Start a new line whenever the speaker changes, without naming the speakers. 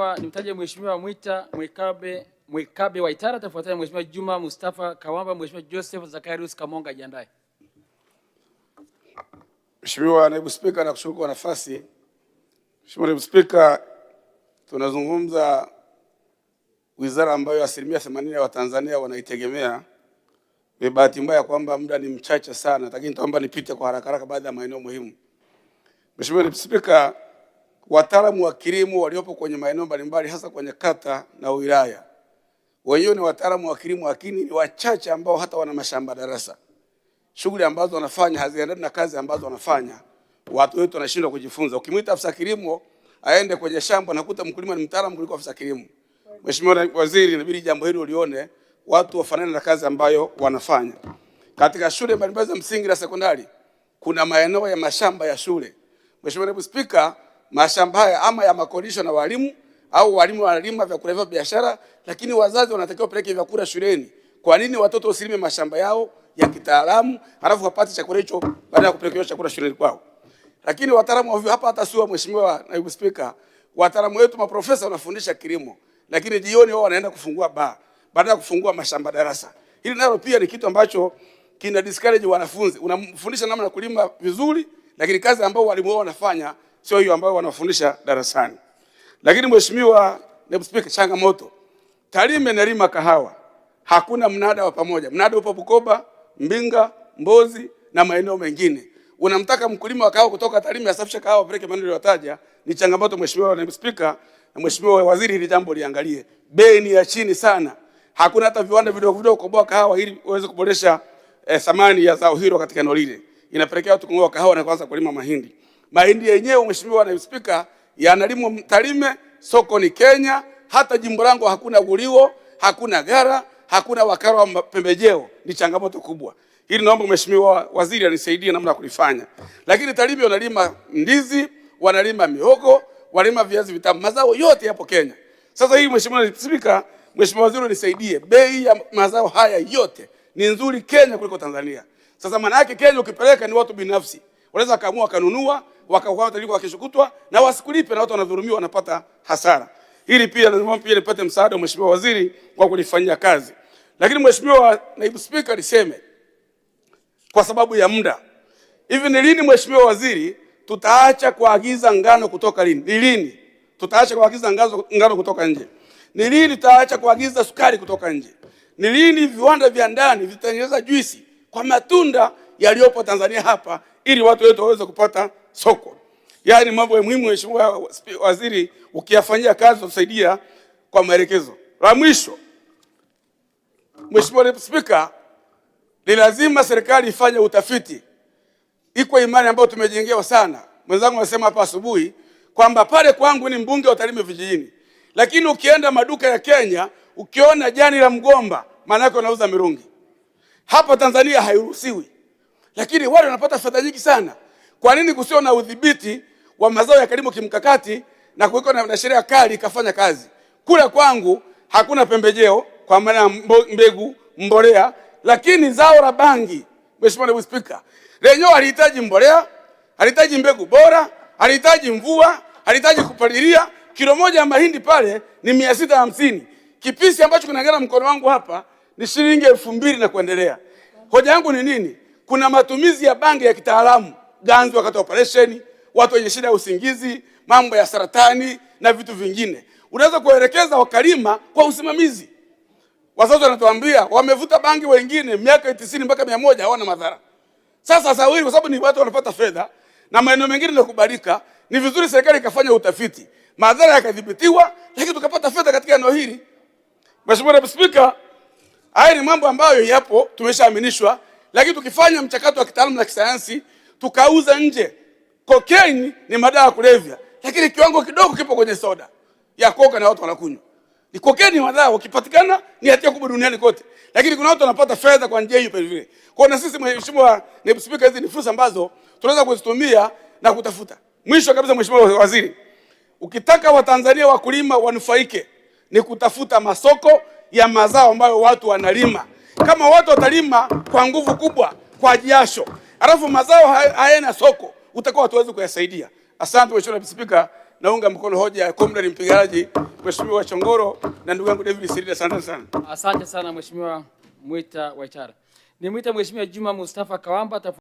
Nimtaje Mheshimiwa Mwikabe Waitara, atafuatana Mheshimiwa Juma Mustafa Kawamba, Mheshimiwa Joseph Zacharias Kamonga. Jiandae.
Mheshimiwa Naibu Spika, nakushukuru kwa nafasi. Mheshimiwa Naibu Spika, tunazungumza wizara ambayo 80% ya Watanzania wanaitegemea. Ni bahati mbaya kwamba muda ni mchache sana, lakini nitaomba nipite kwa haraka baadhi ya maeneo muhimu. Mheshimiwa Naibu Spika, wataalamu wa kilimo waliopo kwenye maeneo mbalimbali hasa kwenye kata na wilaya, wenyewe ni wataalamu wa kilimo, lakini ni wachache ambao hata wana mashamba darasa. Shughuli ambazo wanafanya haziendani na kazi ambazo wanafanya. Watu wetu wanashindwa kujifunza. Ukimwita afisa kilimo aende kwenye shamba nakuta mkulima ni mtaalamu kuliko afisa kilimo. Mheshimiwa Waziri, inabidi jambo hilo ulione, watu wafanane na kazi ambayo wanafanya. Katika shule mbalimbali za msingi na sekondari kuna maeneo ya mashamba ya shule. Mheshimiwa Naibu Spika, mashamba haya ama ya makodisho na walimu au walimu wanalima vyakula vya biashara, lakini wazazi wanatakiwa peleke vyakula shuleni. Kwa nini watoto wasilime mashamba yao ya kitaalamu halafu wapate chakula hicho baada ya kupeleka chakula shuleni kwao? Lakini wataalamu wa hapa hata sio. Mheshimiwa Naibu Spika, wataalamu wetu maprofesa wanafundisha kilimo, lakini jioni wao wanaenda kufungua baa baada ya kufungua mashamba darasa. Hili nalo pia ni kitu ambacho kina discourage wanafunzi. Unamfundisha namna ya kulima vizuri, lakini kazi ambayo walimu wao wanafanya sio hiyo ambayo wanafundisha darasani. Lakini Mheshimiwa Naibu Spika, changamoto Tarime nalima kahawa, hakuna mnada wa pamoja. Mnada upo Bukoba, Mbinga, Mbozi na maeneo mengine. Unamtaka mkulima wa kahawa kutoka Tarime asafishe kahawa apeleke maeneo yaliyotaja, ni changamoto. Mheshimiwa Naibu Spika na Mheshimiwa Waziri, hili jambo liangalie. Bei ni ya chini sana. Hakuna hata viwanda vidogo vidogo kuboa kahawa ili uweze kuboresha thamani ya zao hilo katika eneo lile. Inapelekea watu kungoa kahawa na kuanza kulima mahindi. Mahindi yenyewe Mheshimiwa Naibu Spika yanalimwa Tarime, soko ni Kenya, hata jimbo langu hakuna gulio, hakuna gara, hakuna wakala wa pembejeo. Ni changamoto kubwa. Hili naomba Mheshimiwa Waziri anisaidie namna ya kulifanya. Lakini Tarime wanalima ndizi, wanalima mihogo, wanalima viazi vitamu, mazao yote yapo Kenya. Sasa hii Mheshimiwa Naibu Spika, Mheshimiwa Waziri nisaidie, bei ya mazao haya yote ni nzuri Kenya kuliko Tanzania. Sasa maana yake Kenya ukipeleka ni watu binafsi, wanaweza kaamua kanunua wakaokoa taliko kesho kutwa na wasikulipe, na watu wanadhulumiwa, wanapata hasara. Hili pia lazima nipate msaada wa Mheshimiwa Waziri kwa kulifanyia kazi. Lakini Mheshimiwa Naibu Spika, niseme kwa sababu ya muda, hivi ni lini Mheshimiwa Waziri tutaacha kuagiza ngano kutoka lini? Ni lini tutaacha kuagiza ngano kutoka nje? Ni lini tutaacha kuagiza sukari kutoka nje? Ni lini viwanda vya ndani vitatengeneza juisi kwa matunda yaliyopo Tanzania hapa ili watu wetu waweze kupata soko? Yaani mambo ya muhimu Mheshimiwa Waziri, ukiyafanyia kazi utasaidia kwa maelekezo. La mwisho, Mheshimiwa Naibu Spika, ni lazima serikali ifanye utafiti. Iko imani ambayo tumejengewa sana. Mwenzangu anasema hapa asubuhi kwamba pale kwangu ni mbunge wa Tarime vijijini, lakini ukienda maduka ya Kenya ukiona jani la mgomba maana yake wanauza mirungi. Hapa Tanzania hairuhusiwi, lakini wale wanapata fedha nyingi sana. Kwa nini kusio na udhibiti wa mazao ya kilimo kimkakati na kuweka na sheria kali ikafanya kazi? Kule kwangu hakuna pembejeo kwa maana mbegu, mbolea, lakini zao la bangi Mheshimiwa Naibu Spika, lenyewe alihitaji mbolea, alihitaji mbegu bora, alihitaji mvua, alihitaji kupalilia. Kilo moja ya mahindi pale ni 650. Kipisi ambacho kinangana mkono wangu hapa ni shilingi 2000 na kuendelea. Hoja yangu ni nini? Kuna matumizi ya bangi ya kitaalamu, ganzi wakati wa operation, watu wenye shida ya usingizi, mambo ya saratani na vitu vingine. Unaweza kuelekeza wakalima kwa usimamizi. Wazazi wanatuambia wamevuta bangi wengine miaka 90 mpaka 100 hawana madhara. Sasa sawiri kwa sababu ni watu wanapata fedha na maeneo mengine yanakubalika, ni vizuri serikali ikafanya utafiti, madhara yakadhibitiwa, lakini tukapata fedha katika eneo hili. Mheshimiwa Naibu Spika, haya ni mambo ambayo yapo, tumeshaaminishwa, lakini tukifanya mchakato wa kitaalamu na kisayansi tukauza nje. Cocaine ni madawa ya kulevya, lakini kiwango kidogo kipo kwenye soda ya Coca na watu wanakunywa. Ni cocaine ni madawa, ukipatikana ni hatia kubwa duniani kote, lakini kuna watu wanapata fedha kwa njia hiyo vile. Kwa na sisi Mheshimiwa Naibu Spika, hizi ni fursa ambazo tunaweza kuzitumia na kutafuta. Mwisho kabisa Mheshimiwa Waziri, ukitaka Watanzania wakulima wanufaike ni kutafuta masoko ya mazao ambayo watu wanalima. Kama watu watalima kwa nguvu kubwa, kwa jasho, alafu mazao hayana soko, utakuwa hatuwezi kuyasaidia. Asante Mheshimiwa Naibu Spika, naunga mkono hoja ya Comrade mpiganaji Mheshimiwa Chongoro na ndugu yangu David Sirida. Asante sana.
Asante sana Mheshimiwa Mwita Waitara. Nimwita Mheshimiwa Juma Mustafa Kawamba.